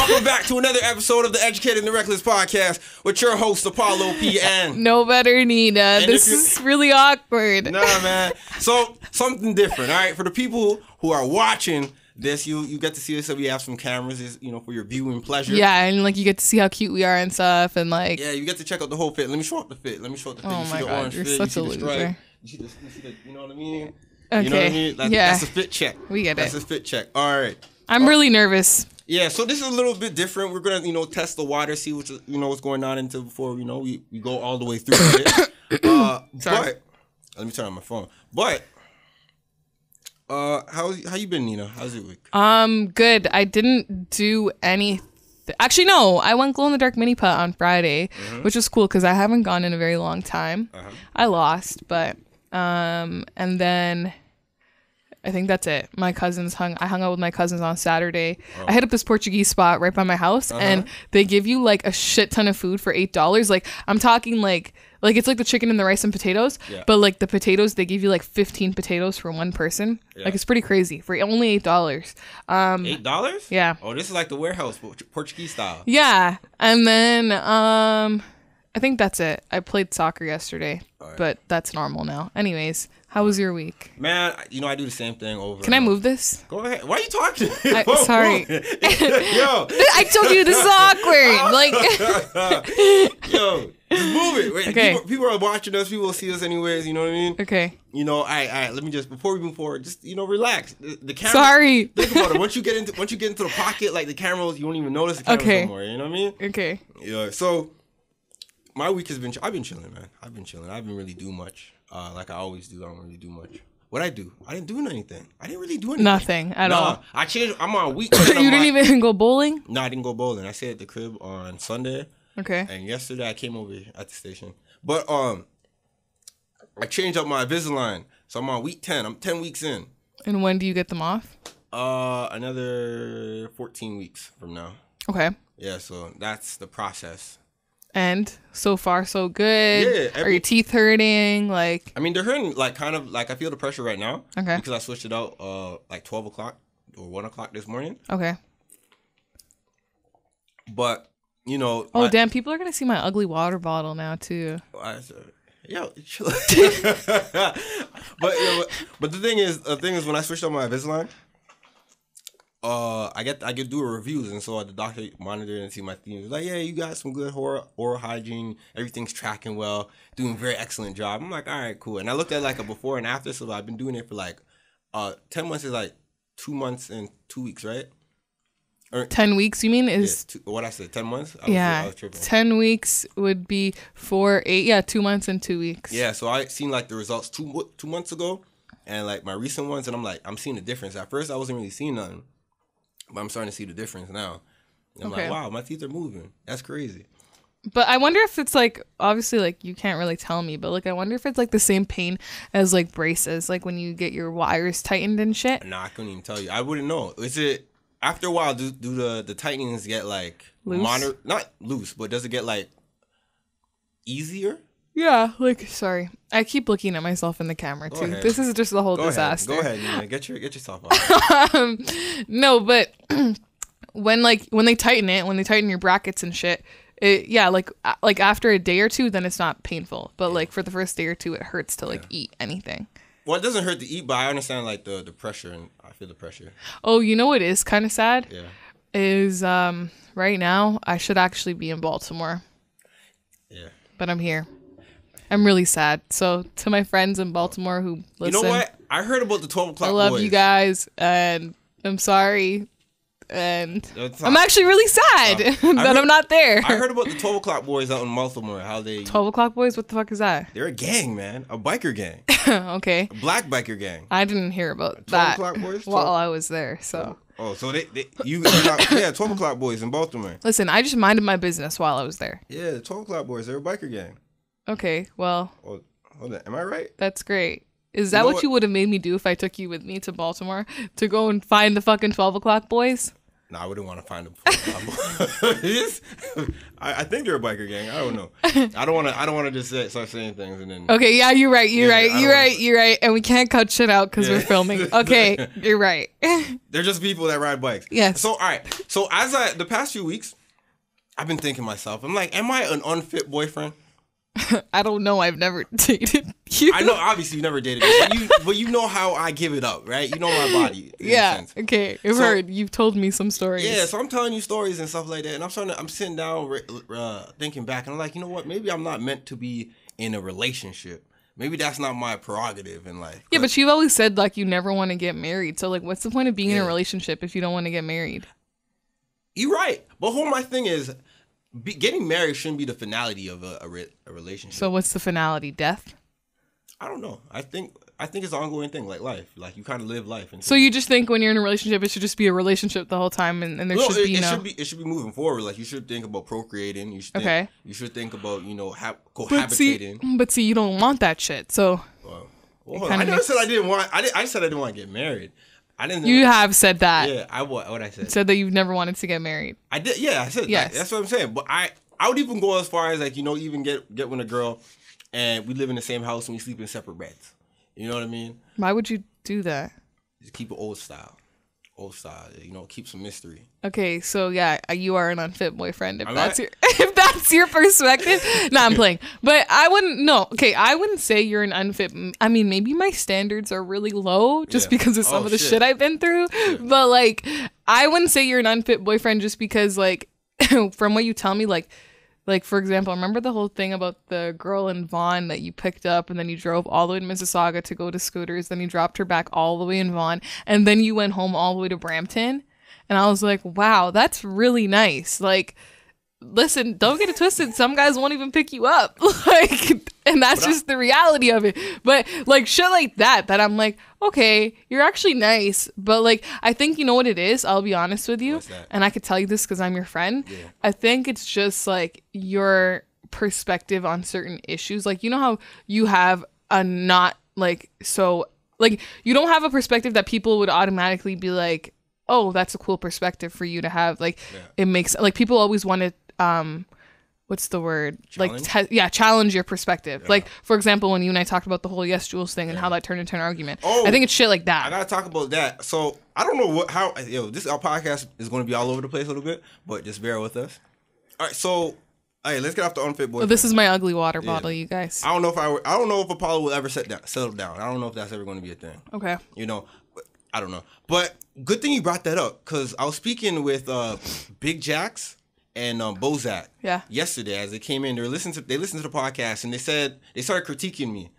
Welcome back to another episode of the Educated and the Reckless podcast with your host, Apollo P. and nobetternina. This is really awkward. Nah, man. So, something different, all right? For the people who are watching this, you get to see us. So we have some cameras, for your viewing pleasure. Yeah, and like you get to see how cute we are and stuff, and like you get to check out the whole fit. Let me show up the fit. Oh you see my the god, orange you're fit. such You a see the loser. stripe. You see the, you know what I mean? Okay. You know what I mean? That's a fit check. We get That's it. a fit check. All right. I'm really nervous. Yeah, so this is a little bit different. We're gonna, test the water, see what's going on until before we go all the way through it. But let me turn on my phone. But how you been, Nina? How's your week? Good. I didn't do anything. Actually, no. I went glow in the dark mini putt on Friday, which was cool because I haven't gone in a very long time. I lost, but and then I think that's it. I hung out with my cousins on Saturday. I hit up this Portuguese spot right by my house, and they give you like a shit ton of food for $8. Like I'm talking like it's like the chicken and the rice and potatoes, but like the potatoes, they give you like 15 potatoes for one person. Like it's pretty crazy for only $8. $8? Yeah. Oh, this is like the warehouse Portuguese style. Yeah, and then I think that's it. I played soccer yesterday, but that's normal now. Anyways, how was your week? Man, I do the same thing over. Can I move this? Go ahead. Why are you talking? Sorry. Yo. I told you this is awkward. Like, yo, just move it. Wait, okay. People are watching us. People will see us anyways. You know what I mean? Okay. All right. Let me just, before we move forward, just relax. The camera. Sorry. Think about it. Once you get into the pocket, like the camera, you won't even notice the camera anymore. You know what I mean? Okay. Yeah. So my week has been. I've been chilling, man. I've been chilling. I haven't really do much. Like I always do. I don't really do much. What'd I do? I didn't do anything. I didn't really do anything. Nothing at all. I changed. I'm on week. You didn't even go bowling? No, I didn't go bowling. I stayed at the crib on Sunday. Okay. And yesterday I came over at the station. But I changed up my Invisalign. So I'm on week 10. I'm 10 weeks in. And when do you get them off? Another 14 weeks from now. Okay. Yeah, so that's the process. And so far so good. Yeah. Are your teeth hurting? Like, I mean, they're hurting like kind of like I feel the pressure right now. Okay. Because I switched it out like 12 o'clock or 1 o'clock this morning. Okay. But oh damn! People are gonna see my ugly water bottle now too. Yo, chill. but the thing is when I switched on my Invisalign, I get do reviews, and so the doctor monitored and see my team. He's like, yeah, you got some good oral hygiene. Everything's tracking well, doing a very excellent job. I'm like, all right, cool. And I looked at like a before and after, so I've been doing it for like 10 months is like 2 months and 2 weeks, right? 10 weeks, you mean? Is what I said, 10 months? I was tripping. 10 weeks would be 4, 8. Yeah, 2 months and 2 weeks. Yeah, so I seen like the results 2 months ago, and like my recent ones, and I'm seeing the difference. At first, I wasn't really seeing nothing, but I'm starting to see the difference now. And I'm like, wow, my teeth are moving. That's crazy. But I wonder if it's like, obviously, like you can't really tell me, but like I wonder if it's like the same pain as like braces, like when you get your wires tightened and shit. Nah, I couldn't even tell you. I wouldn't know. Is it? After a while, do the tightenings get like loose? Not loose, but does it get like easier? Yeah, like sorry, I keep looking at myself in the camera too. Ahead. This is just the whole disaster. Go ahead, Nina. Get yourself off. No, but when they tighten it, when they tighten your brackets and shit, like after a day or two, then it's not painful. But like for the first day or two, it hurts to like eat anything. Well, it doesn't hurt to eat, but I understand like the pressure, and I feel the pressure. Oh, you know what is kind of sad? Yeah. Is right now I should actually be in Baltimore. Yeah. But I'm here. I'm really sad. So to my friends in Baltimore who listen, you know what? I heard about the 12 o'clock I love boys. you guys, and I'm sorry. And I'm actually really sad that I'm not there. I heard about the 12 o'clock boys out in Baltimore. How they 12 o'clock boys? What the fuck is that? They're a gang, man. A biker gang. Okay. A black biker gang. I didn't hear about 12 that o'clock boys? while I was there. So. Oh, so you got, yeah, 12 o'clock boys in Baltimore. Listen, I just minded my business while I was there. Yeah, the 12 o'clock boys. They're a biker gang. Okay, well. Oh, hold on. Am I right? That's great. Is that what you would have made me do if I took you with me to Baltimore to go and find the fucking 12 o'clock boys? No, I wouldn't want to find them. I think they're a biker gang. I don't know. I don't want to just start saying things and then. Okay, yeah, you're right. You're right. And we can't cut shit out because we're filming. Okay, you're right. They're just people that ride bikes. Yes. So all right. So the past few weeks, I've been thinking to myself, I'm like, am I an unfit boyfriend? I don't know. I've never dated you. I know, obviously, you never dated me, but you know how I give it up, right? You know my body. Yeah. Okay. I've heard. You've told me some stories. Yeah. So I'm telling you stories and stuff like that, and I'm sitting down, thinking back, and I'm like, you know what? Maybe I'm not meant to be in a relationship. Maybe that's not my prerogative in life. Yeah, but you've always said like you never want to get married. So like, what's the point of being in a relationship if you don't want to get married? You're right. But my thing is, getting married shouldn't be the finality of a relationship. So what's the finality? Death? I don't know. I think it's an ongoing thing, like life. Like you kind of live life. So you just think when you're in a relationship, it should just be a relationship the whole time, and there should be it should be moving forward. Like you should think about procreating. You should think about cohabitating. But see, you don't want that shit. So I never said I didn't want. I said I didn't want to get married. I didn't. You have said that. Yeah, what I said. Said that you've never wanted to get married. I did. Yeah, I said. Yes. That's what I'm saying. But I would even go as far as like even get with a girl, and we live in the same house and we sleep in separate beds. You know what I mean? Why would you do that? Just keep it old style. Keep some mystery. Okay, so yeah, you are an unfit boyfriend if that's your perspective. No, I'm playing. But I wouldn't say you're an unfit. I mean, maybe my standards are really low just because of some of the shit I've been through. Yeah. But like, I wouldn't say you're an unfit boyfriend just because like, from what you tell me, like, for example, remember the whole thing about the girl in Vaughan that you picked up and then you drove all the way to Mississauga to go to Scooters, then you dropped her back all the way in Vaughan, and then you went home all the way to Brampton? And I was like, wow, that's really nice. Like, listen, don't get it twisted. Some guys won't even pick you up. Like, and that's just the reality of it. But like shit like that I'm like, okay, you're actually nice. But like, I think you know what it is? I'll be honest with you. And I could tell you this because I'm your friend. Yeah. I think it's just like your perspective on certain issues. Like, you know how you have a not like, so like, you don't have a perspective that people would automatically be like, oh, that's a cool perspective for you to have. Like, it makes, like, people always want to, what's the word? Challenge? Like, challenge your perspective. Yeah. Like, for example, when you and I talked about the whole Yes Jules thing and how that turned into an argument. I think it's shit like that. I gotta talk about that. So, I don't know our podcast is going to be all over the place a little bit, but just bear with us. All right, so, hey, let's get off the unfit boyfriend. Well, this is my ugly water bottle, you guys. I don't know if Apollo will ever settle down. I don't know if that's ever going to be a thing. Okay. I don't know. But good thing you brought that up, because I was speaking with Big Jax and Bozak yesterday as they came in. They listened to the podcast, and they started critiquing me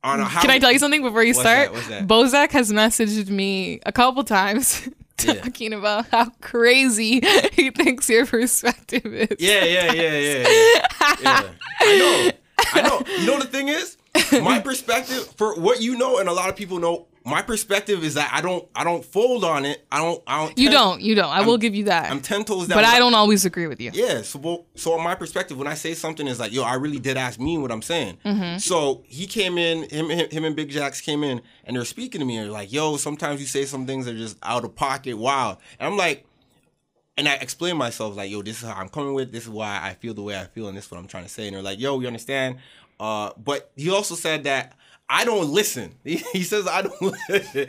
on how. Can I tell you something before you start? What's that? Bozak has messaged me a couple times talking about how crazy he thinks your perspective is. Yeah. I know. You know the thing is, my perspective, for what you know and a lot of people know, my perspective is that I don't fold on it. I don't. You don't. I will give you that. I'm 10 toes down. But I don't always agree with you. Yeah. So on my perspective, when I say something, it's like, yo, I really did ask mean what I'm saying. Mm-hmm. So he came in, him and Big Jax came in, and they're speaking to me, and they're like, yo, sometimes you say some things that are just out of pocket, wild. And I'm like, and I explained myself, like, yo, this is how I'm coming with, this is why I feel the way I feel, and this is what I'm trying to say. And they're like, yo, we understand. But he also said that I don't listen. He says I don't listen.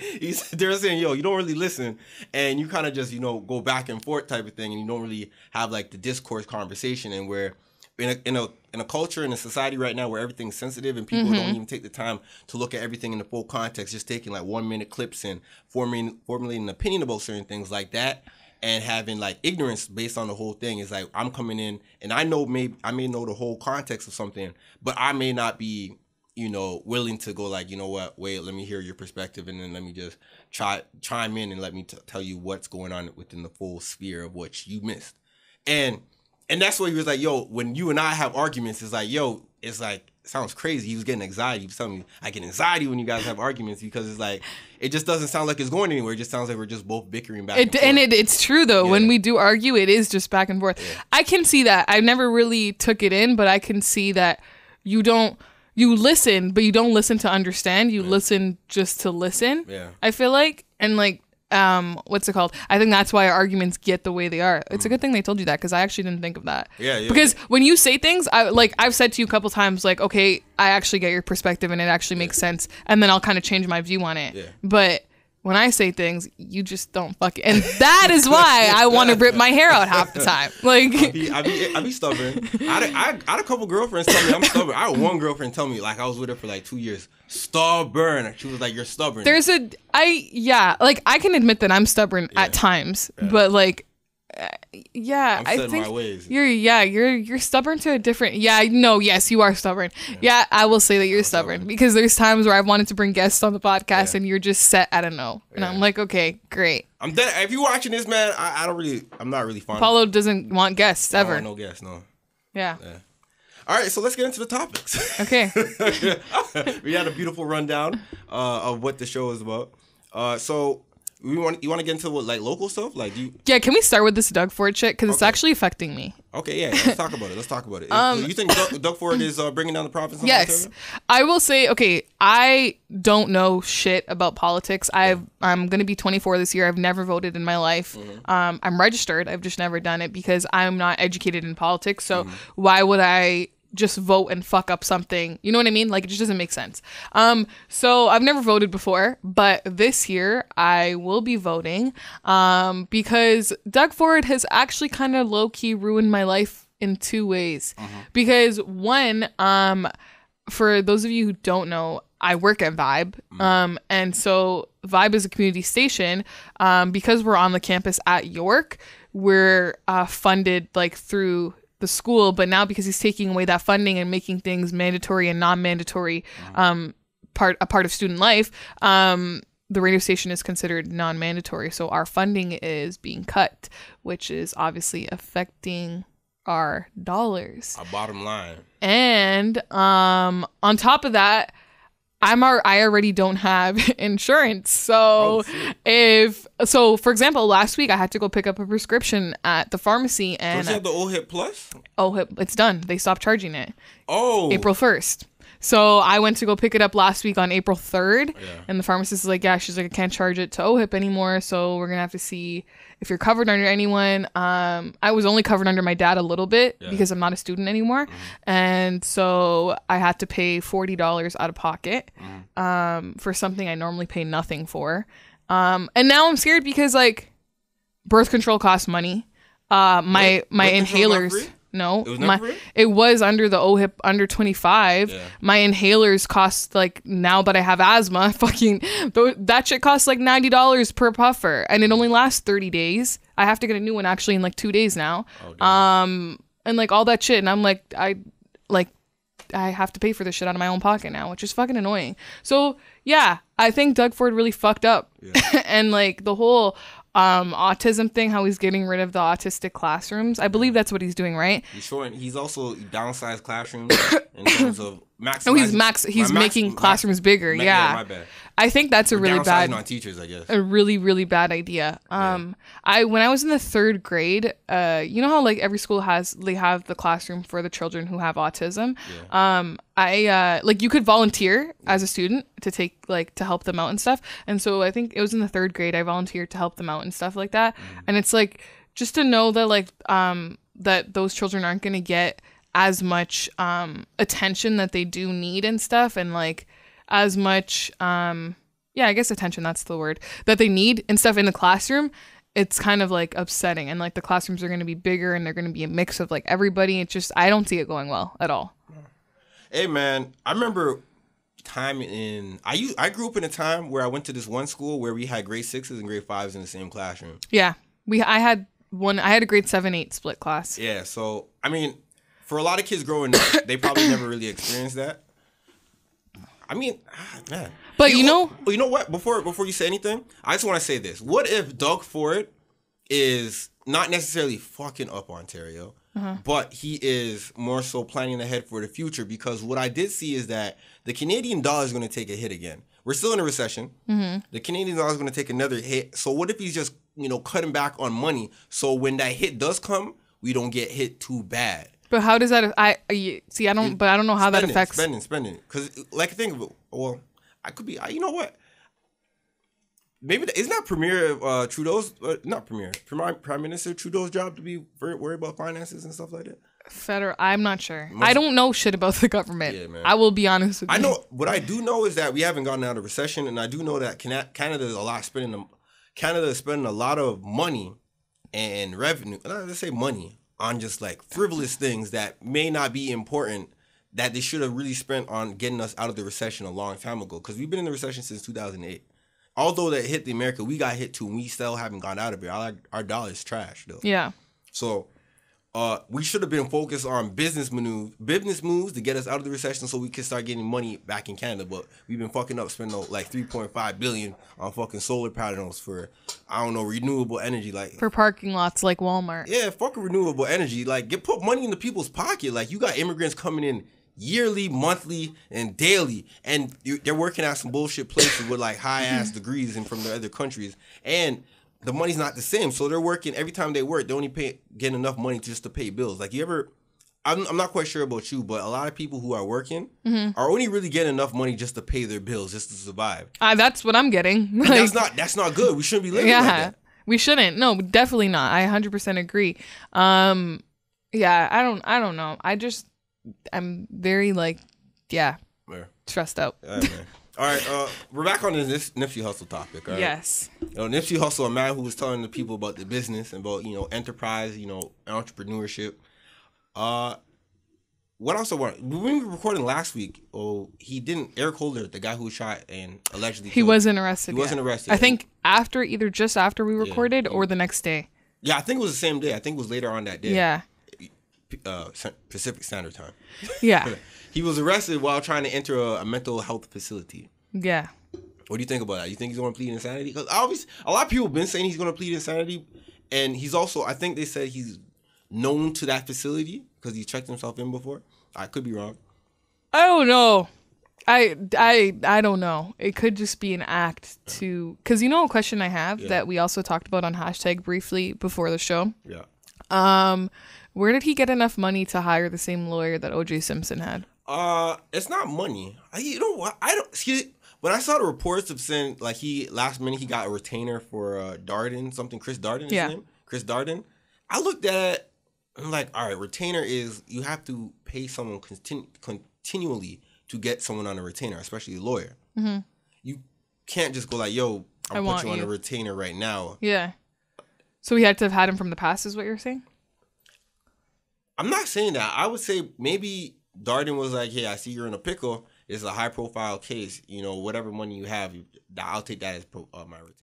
They're saying, yo, you don't really listen, and you kind of just, go back and forth type of thing, and you don't really have like the discourse conversation. And where in a culture, in a society right now where everything's sensitive and people don't even take the time to look at everything in the full context, just taking like 1 minute clips and formulating an opinion about certain things like that, and having like ignorance based on the whole thing, is like, I'm coming in and I may know the whole context of something, but I may not be willing to go like, you know what, wait, let me hear your perspective, and then let me just chime in and let me tell you what's going on within the full sphere of what you missed. And that's what he was like, yo, when you and I have arguments, it's like, yo, it's like, it sounds crazy. He was getting anxiety. He was telling me, I get anxiety when you guys have arguments, because it's like, it just doesn't sound like it's going anywhere. It just sounds like we're just both bickering back and forth. And it's true, though. Yeah. When we do argue, it is just back and forth. Yeah. I can see that. I never really took it in, but I can see that you listen, but you don't listen to understand. You listen just to listen. Yeah. I feel like. And like, what's it called? I think that's why our arguments get the way they are. It's a good thing they told you that, because I actually didn't think of that. Yeah. Because when you say things, I've said to you a couple times, like, okay, I actually get your perspective and it actually makes sense, and then I'll kind of change my view on it. Yeah. But when I say things, you just don't fuck it. And that is why I want to rip my hair out half the time. Like, I be stubborn. I had a couple girlfriends tell me I'm stubborn. I had one girlfriend tell me, like, I was with her for like 2 years. Stubborn. She was like, you're stubborn. I can admit that I'm stubborn at times, but like, I'm set in my ways. You're stubborn to a different. Yes, you are stubborn. Yeah, I will say that you're stubborn, because there's times where I've wanted to bring guests on the podcast and you're just set at a no, and I'm like, okay, great. I'm dead. If you're watching this, man, I'm not really fond. Paulo doesn't want guests ever. No guests, no. Yeah. All right, so let's get into the topics. Okay. We had a beautiful rundown of what the show is about. So. You want to get into what, like, local stuff? Like, can we start with this Doug Ford shit? Because it's actually affecting me. Okay, yeah, let's talk about it. You think Doug Ford is bringing down the profits? Yes. I will say, okay, I don't know shit about politics. I'm going to be 24 this year. I've never voted in my life. Mm-hmm. I'm registered. I've just never done it because I'm not educated in politics. So why would I just vote and fuck up something? You know what I mean? Like, it just doesn't make sense. So I've never voted before, but this year I will be voting because Doug Ford has actually kind of low-key ruined my life in two ways. Because one, for those of you who don't know, I work at Vibe, and so Vibe is a community station. Because we're on the campus at York, we're funded like through the school, but now because he's taking away that funding and making things mandatory and non-mandatory, part of student life, the radio station is considered non-mandatory, so our funding is being cut, which is obviously affecting our dollars, our bottom line. And on top of that, I already don't have insurance. So for example, last week I had to go pick up a prescription at the pharmacy, and so you have the OHIP Plus? OHIP, it's done. They stopped charging it. April 1st. So I went to go pick it up last week on April 3rd, and the pharmacist is like, she's like, I can't charge it to OHIP anymore, so we're going to have to see if you're covered under anyone. I was only covered under my dad a little bit because I'm not a student anymore, and so I had to pay $40 out of pocket for something I normally pay nothing for. And now I'm scared because, like, birth control costs money. My inhalers... No, it was under the OHIP under 25. My inhalers cost, like, now that I have asthma, that shit costs like $90 per puffer, and it only lasts 30 days. I have to get a new one actually in like 2 days now. And like all that shit, and I'm like, I have to pay for this shit out of my own pocket now, which is fucking annoying. So yeah, I think Doug Ford really fucked up, and like the whole autism thing, how he's getting rid of the autistic classrooms. I believe that's what he's doing, right? He's also downsized classrooms in terms of maximizing. He's making classrooms bigger. My bad. I think that's a really bad on teachers, I guess. A really, really bad idea. When I was in the 3rd grade, you know how like every school have the classroom for the children who have autism. I like you could volunteer as a student to to help them out and stuff. And so I think it was in the 3rd grade I volunteered to help them out and stuff like that. And it's like just to know that like that those children aren't going to get as much attention that they do need and stuff, and like as much I guess attention, that's the word, that they need and stuff in the classroom. It's kind of like upsetting, and like the classrooms are going to be bigger and they're going to be a mix of like everybody. It's just, I don't see it going well at all. Hey man, I remember I grew up in a time where I went to this one school where we had grade 6s and grade 5s in the same classroom. I had a grade 7-8 split class. So I mean, for a lot of kids growing up, they probably never really experienced that. I mean, man. But you know what? Before you say anything, I just want to say this. What if Doug Ford is not necessarily fucking up Ontario, but he is more so planning ahead for the future? Because what I did see is that the Canadian dollar is going to take a hit again. We're still in a recession. The Canadian dollar is going to take another hit. So what if he's just, cutting back on money, so when that hit does come, we don't get hit too bad? But how does that? I don't know how that affects spending. Because like think of it. Well, I could be. You know what? maybe isn't that Premier Trudeau's not Premier Prime Minister Trudeau's job to be worried about finances and stuff like that? Federal, I'm not sure. I don't know shit about the government. Yeah, man. I will be honest with you. I know what I do know is that we haven't gotten out of recession, and I do know that Canada is spending a lot of money and revenue. Let's say money on just like frivolous things that may not be important that they should have really spent on getting us out of the recession a long time ago. Because we've been in the recession since 2008. Although that hit the America, we got hit too, and we still haven't gone out of it. Our dollar is trash though. Yeah. So. We should have been focused on business moves to get us out of the recession so we could start getting money back in Canada. But we've been fucking up spending like $3.5 billion on fucking solar panels for, I don't know, renewable energy. Like for parking lots like Walmart. Yeah, fucking renewable energy. Like put money into people's pocket. Like you got immigrants coming in yearly, monthly, and daily. And they're working at some bullshit places with like high-ass degrees and from the other countries. And the money's not the same, so they're working. Every time they work, they only get enough money just to pay bills. Like I'm not quite sure about you, but a lot of people who are working are only really getting enough money just to pay their bills, just to survive. That's what I'm getting. Like, that's not good. We shouldn't be living like that. We shouldn't. No, definitely not. I 100% agree. Yeah, I don't know. I'm very stressed out. Yeah, man. All right, we're back on this Nipsey Hussle topic. All right? Yes. Nipsey Hussle, a man who was telling the people about the business and about enterprise, entrepreneurship. What else I want? When we were recording last week, he didn't. Eric Holder, the guy who was shot and allegedly he wasn't arrested. He wasn't arrested. I think either just after we recorded or the next day. Yeah, I think it was the same day. I think it was later on that day. Yeah. Pacific Standard Time. Yeah. He was arrested while trying to enter a mental health facility. Yeah. What do you think about that? You think he's going to plead insanity? Because obviously, a lot of people have been saying he's going to plead insanity. And he's also, I think they said he's known to that facility because he checked himself in before. I could be wrong. I don't know. I don't know. It could just be an act to... Because a question I have that we also talked about on hashtag briefly before the show? Yeah. Where did he get enough money to hire the same lawyer that O.J. Simpson had? It's not money. You know what? I don't see. When I saw the reports of saying like last minute he got a retainer for Darden, something Chris Darden is his name? Chris Darden. I looked at it, I'm like, all right, retainer is you have to pay someone continually to get someone on a retainer, especially a lawyer. Mm-hmm. You can't just go like, yo, I'll put you on a retainer right now. Yeah. So he had to have had him from the past is what you're saying? I'm not saying that. I would say maybe Darden was like, hey, I see you're in a pickle. It's a high profile case. Whatever money you have, I'll take that as my retainer.